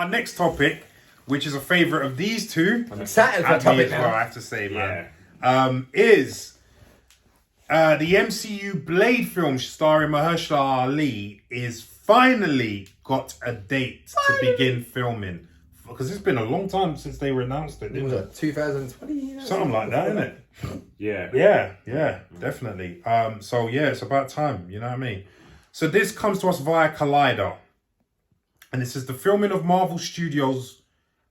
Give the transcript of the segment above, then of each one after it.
our next topic, which is a favourite of these two, I'm excited for and that me topic as well, I now. have to say, man, is the MCU Blade film starring Mahershala Ali is finally got a date to begin filming. Because it's been a long time since they announced it, What didn't was it? it, 2020? Something like that, isn't it? Yeah, definitely. So yeah, it's about time, you know what I mean? So this comes to us via Collider. And this is the filming of Marvel Studios'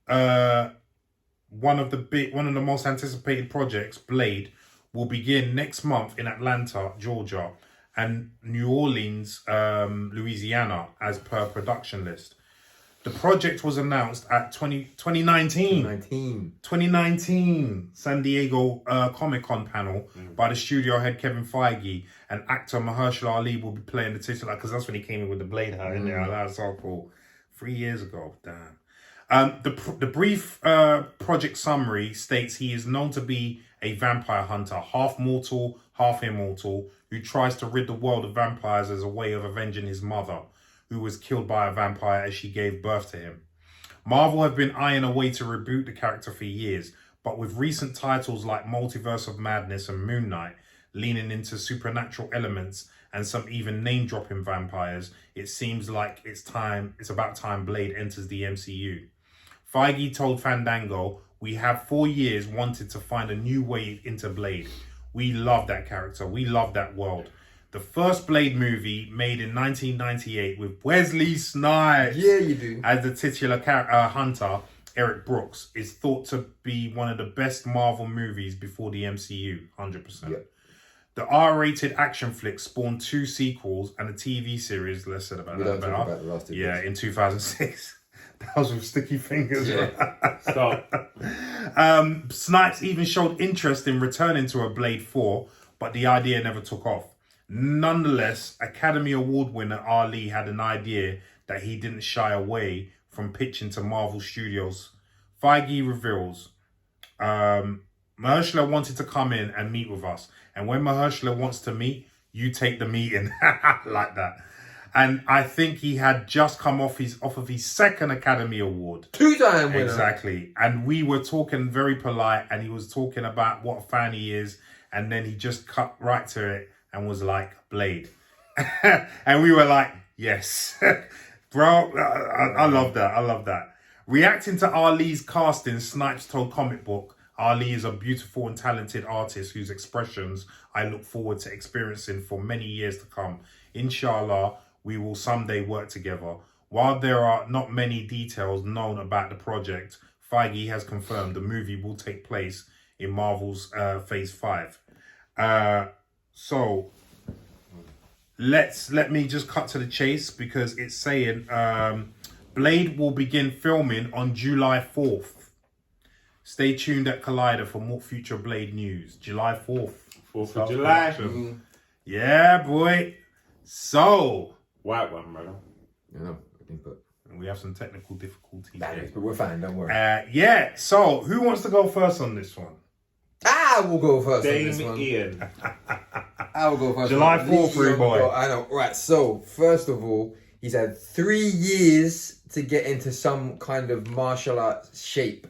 one of the most anticipated projects, Blade, will begin next month in Atlanta, Georgia, and New Orleans, Louisiana, as per production list. The project was announced at 2019 San Diego Comic-Con panel by the studio head Kevin Feige, and actor Mahershala Ali will be playing the titular, because that's when he came in with the Blade hat in there. That was so cool. 3 years ago, damn. The brief project summary states he is known to be a vampire hunter, half mortal, half immortal, who tries to rid the world of vampires as a way of avenging his mother, who was killed by a vampire as she gave birth to him. Marvel have been eyeing a way to reboot the character for years, but with recent titles like Multiverse of Madness and Moon Knight leaning into supernatural elements and some even name-dropping vampires, it seems like it's about time Blade enters the MCU. Feige told Fandango, "We have 4 years wanted to find a new way into Blade. We love that character. We love that world." The first Blade movie, made in 1998 with Wesley Snipes as the titular hunter, Eric Brooks, is thought to be one of the best Marvel movies before the MCU, 100%. Yep. The R-rated action flick spawned 2 sequels and a TV series, less said about that. About the last 2 yeah, in 2006. That was with Sticky Fingers. Yeah. Stop. Snipes even showed interest in returning to a Blade 4, but the idea never took off. Nonetheless, Academy Award winner Ali had an idea that he didn't shy away from pitching to Marvel Studios. Feige reveals, Mahershala wanted to come in and meet with us. And when Mahershala wants to meet, you take the meeting. Like that. And I think he had just come off of his second Academy Award. 2-time winner. Exactly. And we were talking very polite, and he was talking about what a fan he is. And then he just cut right to it and was like, Blade. And we were like, yes. Bro, I love that. I love that. Reacting to Ali's casting, Snipes told Comic Book, Ali is a beautiful and talented artist whose expressions I look forward to experiencing for many years to come. Inshallah, we will someday work together. While there are not many details known about the project, Feige has confirmed the movie will take place in Marvel's Phase 5. So let me just cut to the chase, because it's saying Blade will begin filming on July 4th. Stay tuned at Collider for more future Blade news. July 4th. 4th of July. Yeah, boy. So. White one, brother. I know. I think that. We have some technical difficulties here. But we're fine, don't worry. Yeah, so who wants to go first on this one? I will go first on this one. Damien. I will go first. July 4th, free boy. I know. Right, so first of all, he's had 3 years to get into some kind of martial arts shape.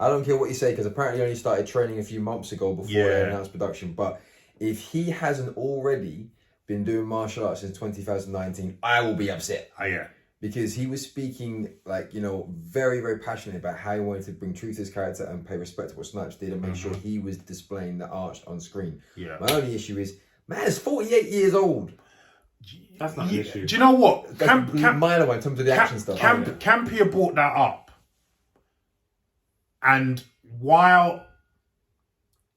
I don't care what you say, because apparently he only started training a few months ago before they announced production. But if he hasn't already been doing martial arts since 2019, I will be upset. Oh, yeah. Because he was speaking, like, you know, very, very passionately about how he wanted to bring truth to his character and pay respect to what Snipes did and make sure he was displaying the art on screen. Yeah. My only issue is, man is 48 years old. That's not the issue. Do you know what? Minor one in terms of the action stuff. Campia brought that up. And while,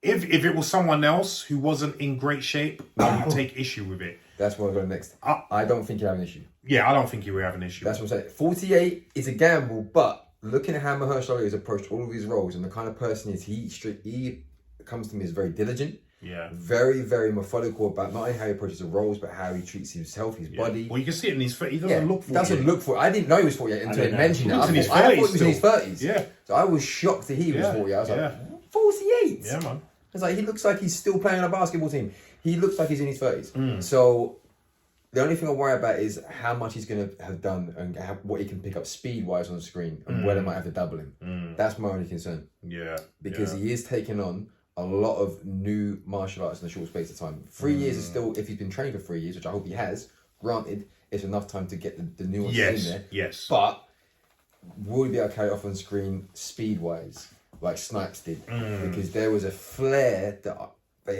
if it was someone else who wasn't in great shape, I would take issue with it. That's what I'm going next. I don't think you have an issue. Yeah, I don't think you would have an issue. That's what I'm saying. 48 is a gamble, but looking at how Mahershala Ali has approached all of his roles and the kind of person he is, he comes to me as very diligent. Yeah. Very, very methodical about not only how he approaches the roles, but how he treats himself, his body. Well, you can see it in his face. He doesn't look 48. He doesn't look 48. I didn't know he was 48 until he mentioned it. I thought he was in his 30s. Yeah. So I was shocked that he was 48. I was like, 48? Yeah, man. It's like, he looks like he's still playing on a basketball team. He looks like he's in his 30s. So The only thing I worry about is how much he's going to have done and what he can pick up speed-wise on the screen and where they might have to double him. That's my only concern. Yeah. Because he is taking on a lot of new martial arts in a short space of time. 3 years is still, if he's been training for 3 years, which I hope he has, granted, it's enough time to get the nuances in there. Yes. But will he be able to carry it off on screen speed-wise, like Snipes did? Because there was a flair that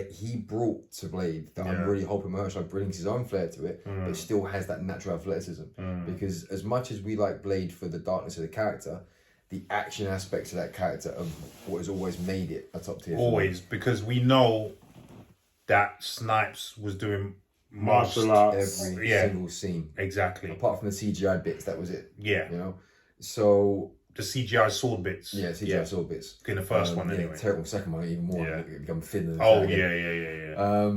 he brought to Blade that I'm really hoping Mahershala brings his own flair to it, but still has that natural athleticism. Because as much as we like Blade for the darkness of the character, the action aspects of that character of what has always made it a top tier. Always, because we know that Snipes was doing Martial arts. Every single scene. Exactly. Apart from the CGI bits, that was it. Yeah. You know? So the CGI sword bits. yeah, CGI sword bits. In the first one, anyway. Terrible second one, even more. Yeah. It become thinner. Oh, yeah.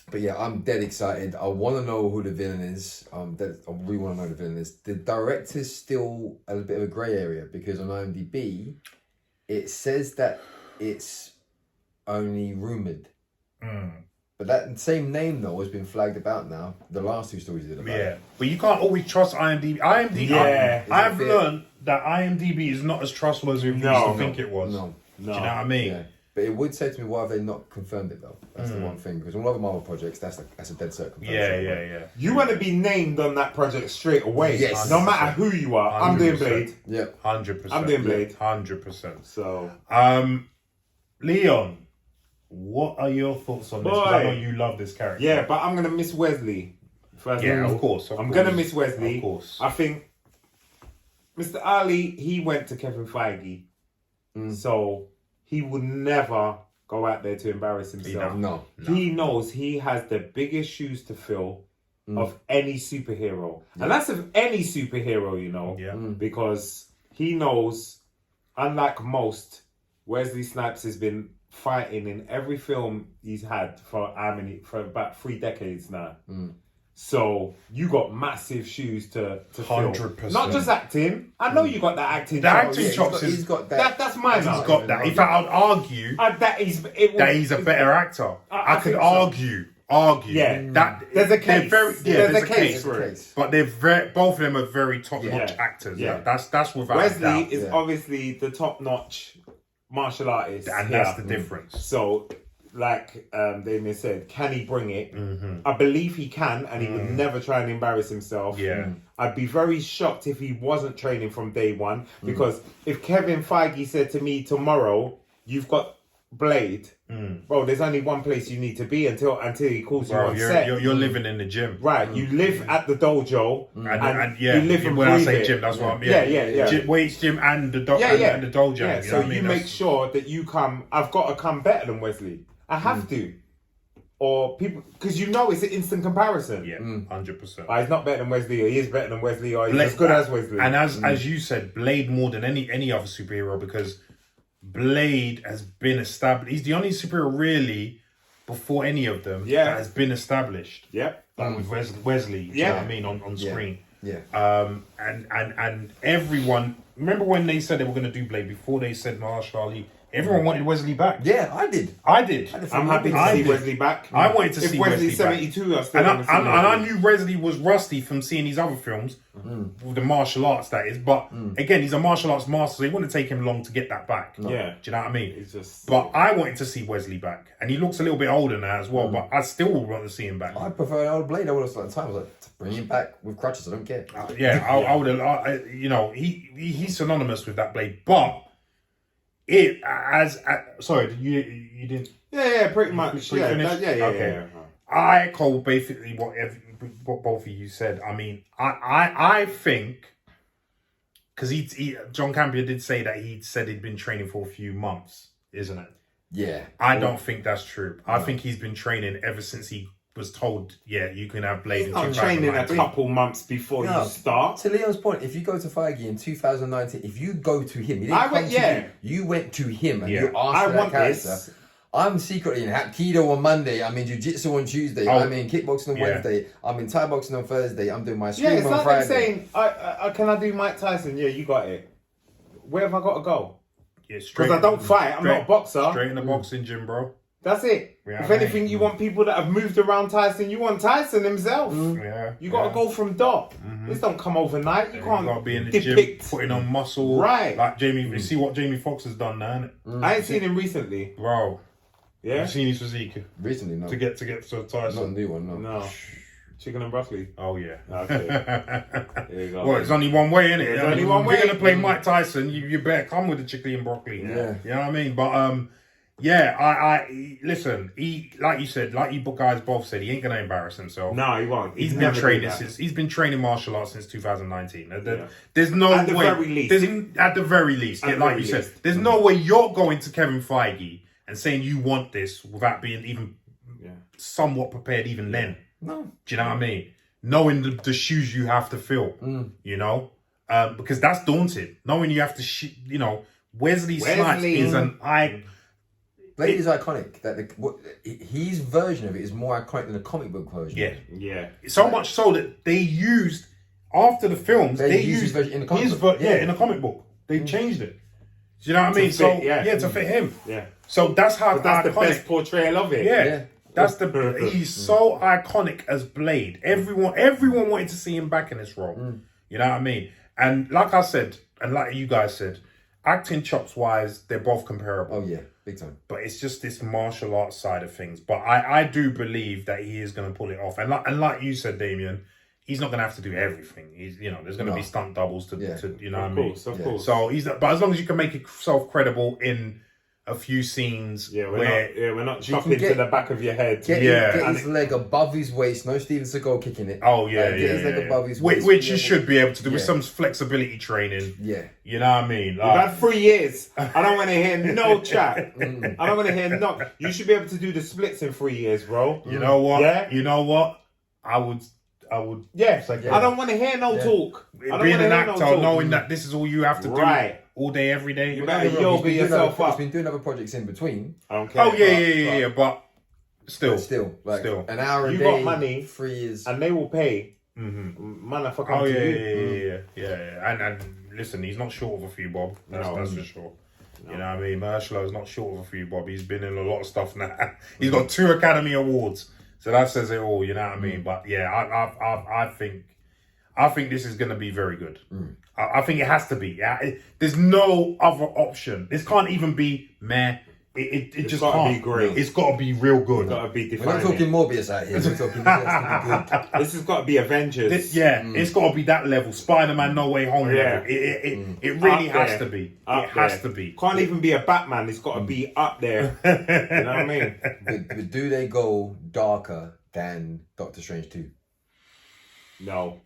But yeah, I'm dead excited. I want to know who the villain is. I really want to know who the villain is. The director's still a bit of a grey area because on IMDb, it says that it's only rumoured. But that same name, though, has been flagged about now. The last two stories did about it. But you can't always trust IMDb. I've learned that IMDb is not as trustworthy as we used to think it was. No. Do you know what I mean? Yeah. But it would say to me, why have they not confirmed it, though? That's the one thing. Because on a lot of Marvel projects, that's a dead cert confirmed. Yeah. You want to be named on that project straight away. Yes. No matter who you are. I'm doing 100%. Blade. Yeah. 100%. I'm doing Blade. 100%. So. Leon, what are your thoughts on this? 'Cause I know you love this character. Yeah, but I'm going to miss Wesley. First Yeah, of all. of course. I'm going to miss Wesley. Of course. I think Mr. Ali, he went to Kevin Feige. So he would never go out there to embarrass himself. No. He knows he has the biggest shoes to fill of any superhero. And that's of any superhero, you know. Yeah. Because he knows, unlike most, Wesley Snipes has been fighting in every film he's had for about 3 decades now. So you got massive shoes to 100%. fill. Not just acting. I know you got that acting. The acting chops He's got that. That's mine. He's got that. In fact, I'd argue that he's a better actor. I could think argue Yeah. that There's a case. There's a case case. for it. But they're both of them are very top-notch Yeah. actors. Yeah. That's without Wesley doubt. is obviously the top-notch martial artist. And that's the difference. So, like Damien said, can he bring it? I believe he can, and he would never try and embarrass himself. Yeah. I'd be very shocked if he wasn't training from day one, because if Kevin Feige said to me tomorrow, you've got Blade, bro, there's only one place you need to be until he calls you on set. You're living in the gym. Right, you live at the dojo, And you live and when I breathe say it. gym, that's what I'm. Yeah. Gym, weights, gym, and the and the dojo. Yeah, you so know what I you mean? make sure that you come. I've got to come better than Wesley. I have to, or people, because you know it's an instant comparison. Yeah, 100%. He's not better than Wesley, or he is better than Wesley, or he's as good as Wesley. And as you said, Blade more than any other superhero, because Blade has been established. He's the only superhero really before any of them that has been established. Yep. Like with Wesley, you know what I mean, on screen. Yeah. And everyone, remember when they said they were going to do Blade before they said Mahershala Ali? Everyone wanted Wesley back. Yeah, I did. I'm happy to see Wesley back. I wanted to see Wesley Wesley back. 72. I still And want to see I Wesley. knew Wesley was rusty from seeing these other films, with the martial arts that is. But again, he's a martial arts master, so it wouldn't take him long to get that back. Yeah. Do you know what I mean? It's just. But I wanted to see Wesley back. And he looks a little bit older now as well, but I still would want to see him back. I prefer an old Blade. I would have started at the time. I was like, bring him back with crutches. I don't care. I would have, you know, he's synonymous with that Blade. But it, sorry, you didn't. Yeah, pretty much. Pretty finished? Yeah. I echo basically what both of you said. I mean, I think, because John Campion did say that he said he'd been training for a few months, isn't it? Yeah. I don't think that's true. I think he's been training ever since he was told, you can have Blade in I'm training a 2019. couple months before you start. To Leon's point, if you go to Feige in 2019, if you go to him, you went to him and you asked for that character. This. I'm secretly in Hapkido on Monday. I'm in Jiu-Jitsu on Tuesday. I'm in kickboxing on Wednesday. I'm in Thai boxing on Thursday. I'm doing my scream it's on like Friday. saying, can I do Mike Tyson? Yeah, you got it. Where have I got to go? Yeah, Because I don't fight. I'm not a boxer. Straight in the boxing gym, bro. That's it. Yeah, If anything, you want people that have moved around Tyson. You want Tyson himself. Yeah, You got to go from dot. This don't come overnight. You can't got to be in the depict. gym, putting on muscle. Right. Like Jamie, you see what Jamie Foxx has done now, innit? I ain't seen him recently. Bro. Yeah? You've seen his physique Recently, no. to get to Not a Tyson. new one, no. No. Chicken and broccoli. Oh yeah. Okay. There you go. Well, it's only one way, innit? There's only one If way. you're gonna play Mike Tyson, you better come with the chicken and broccoli. Yeah. You know what I mean? But yeah, I listen. He, like you said, like you guys both said, he ain't gonna embarrass himself. No, he won't. He's been never training do that. since he's been training martial arts since 2019. Yeah. There's no At the way. very least. At the very least, At yeah, the like very you said, least. there's no way you're going to Kevin Feige and saying you want this without being even somewhat prepared. Even then, No. do you know what I mean? Knowing the shoes you have to fill, you know, because that's daunting. Knowing you have to, you know, Wesley Snipes is an Blade is iconic. That his version of it is more iconic than the comic book version. Yeah. Yeah. So much so that they used after the films. They used his version in the comic book. in the comic book. They changed it. Do you know what I mean? fit, yeah. To fit him. Yeah. So that's how But that's iconic. the best portrayal of it. Yeah. That's he's so iconic as Blade. Everyone wanted to see him back in this role. You know what I mean? And like I said, and like you guys said, acting chops wise, they're both comparable. Oh yeah, big time. But it's just this martial arts side of things. But I do believe that he is going to pull it off. And like you said, Damien, he's not going to have to do everything. He's there's going to be stunt doubles to you know what I mean. Of course. So but as long as you can make yourself credible in a few scenes we're not chopping to the back of your head. Get his leg above his waist. No Steven Seagal kicking it. Oh yeah, Get his leg above his waist. Which you should be able to do with some flexibility training. Yeah. You know what I mean? You've had 3 years. I don't want to hear no chat. I don't want to hear no. You should be able to do the splits in 3 years, bro. You know what? Yeah. You know what? I would. Yeah. I don't want to hear no talk. Being an actor, knowing that this is all you have to do all day, every day. You better yoga yourself up. He's been doing other projects in between. Okay. Oh yeah, but still, an hour a you day. got money, 3 years, and they will pay. Motherfucker. Oh yeah. And listen, he's not short of a few bob. That's for sure. No. You know what I mean? Mahershala is not short of a few bob. He's been in a lot of stuff now. He's got 2 Academy Awards, so that says it all. You know what I mean? But yeah, I think this is going to be very good. I think it has to be. There's no other option. This can't even be meh. It just can't be great. It's got to be real good. It's got to be we're defining. not talking Morbius out here. We're talking good. This has got to be Avengers. It's got to be that level. Spider-Man No Way Home level. It really has to be. It has to be. Can't even be a Batman. It's got to be up there. You know what I mean? But do they go darker than Doctor Strange 2? No.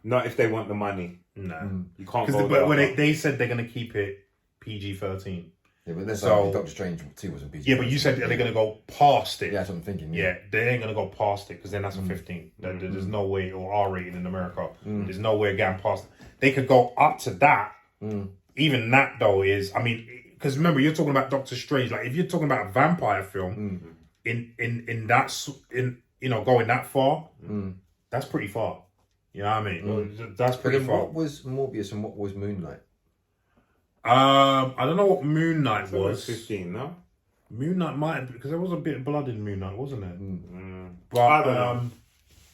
Not if they want the money. No. You can't go But when they said they're going to keep it PG-13. Yeah, but that's like Doctor Strange 2 wasn't PG. Yeah, but you said they're going to go past it. Yeah, that's what I'm thinking. Yeah, they ain't going to go past it because then that's a 15. There's no way, or R rating in America. There's no way going past it. They could go up to that. Even that, though, is, I mean, because remember, you're talking about Doctor Strange. Like, if you're talking about a vampire film, in that, going that far, that's pretty far. You know what I mean? That's pretty far. What was Morbius and what was Moonlight? I don't know what Moon Knight was. 15, no? Moon Knight might, because there was a bit of blood in Moon Knight, wasn't there? But I don't know.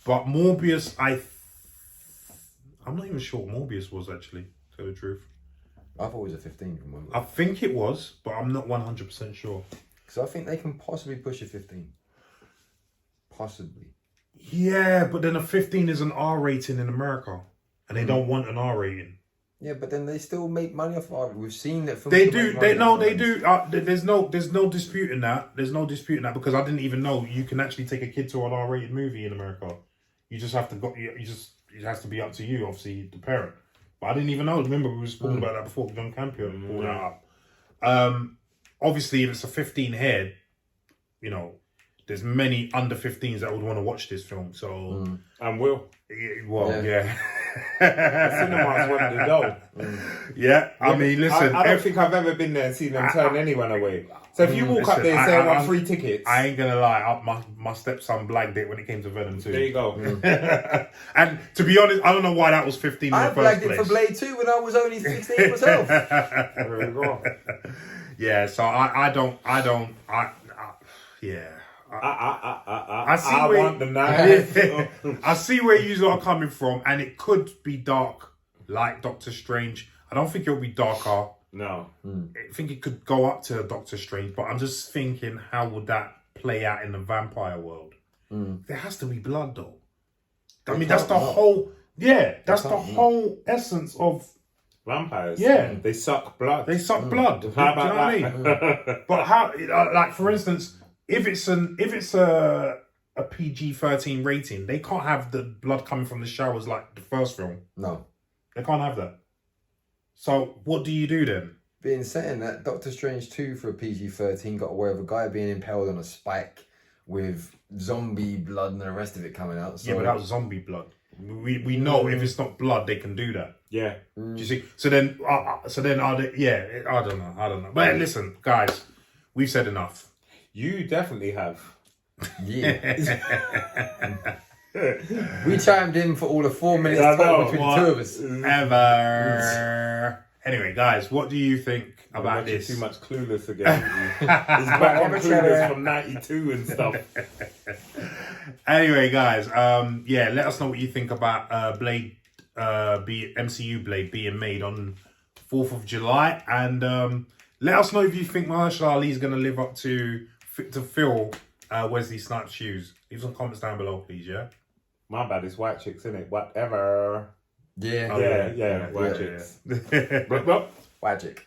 But Morbius, I'm not even sure what Morbius was actually. To tell the truth, I thought it was a 15 from one. I think it was, but I'm not 100% sure. Because I think they can possibly push a 15. Possibly. Yeah, but then a 15 is an R rating in America, and they don't want an R rating. Yeah, but then they still make money off of it. We've seen that films. They do. They do. There's no disputing that. There's no disputing that because I didn't even know you can actually take a kid to an R-rated movie in America. You just have to go. It has to be up to you, obviously, the parent. But I didn't even know. Remember, we were talking about that before. John Campion pulled that up. Obviously, if it's a 15 head, there's many under 15s that would want to watch this film. So and will. Yeah. The cinemas want to go. Yeah, I mean, listen. I don't think I've ever been there and seen them turn anyone away. So if you walk up there and say I want free tickets, I ain't gonna lie. My stepson blagged it when it came to Venom 2. There you go. And to be honest, I don't know why that was 15 in the first place. I blagged it for Blade 2 when I was only 16 myself. There we go. Yeah, so I yeah. I see where- want the knife. I see where you are coming from, and it could be dark like Doctor Strange. I don't think it'll be darker. No. I think it could go up to Doctor Strange, but I'm just thinking, how would that play out in the vampire world? There has to be blood, though. I mean, that's the whole. Yeah, that's the whole essence of vampires. Yeah. They suck blood. they suck blood. Do you know How what about I that? mean? But how? Like for instance, if it's a PG-13 rating, they can't have the blood coming from the showers like the first film. No. They can't have that. So what do you do then? Being saying that, Doctor Strange 2 for PG-13 got away with a guy being impaled on a spike with zombie blood and the rest of it coming out. So Yeah, but that was zombie blood. We know if it's not blood, they can do that. Yeah. Do you see? So then are they? Yeah, I don't know. But listen, guys, we've said enough. You definitely have. Yeah. We chimed in for all the 4 minutes I know, talk between what? the two of us. Ever. Anyway, guys, what do you think about You're this? too much Clueless again. He's back on Clueless from 92 and stuff. Anyway, guys, yeah, let us know what you think about Blade, MCU Blade being made on 4th of July, and let us know if you think Mahershala Ali is going to live up to fill Wesley Snipes' shoes. Leave some comments down below, please. Yeah. My bad, it's white chicks, innit? Whatever. Yeah. Oh, Yeah, white chicks. Magic.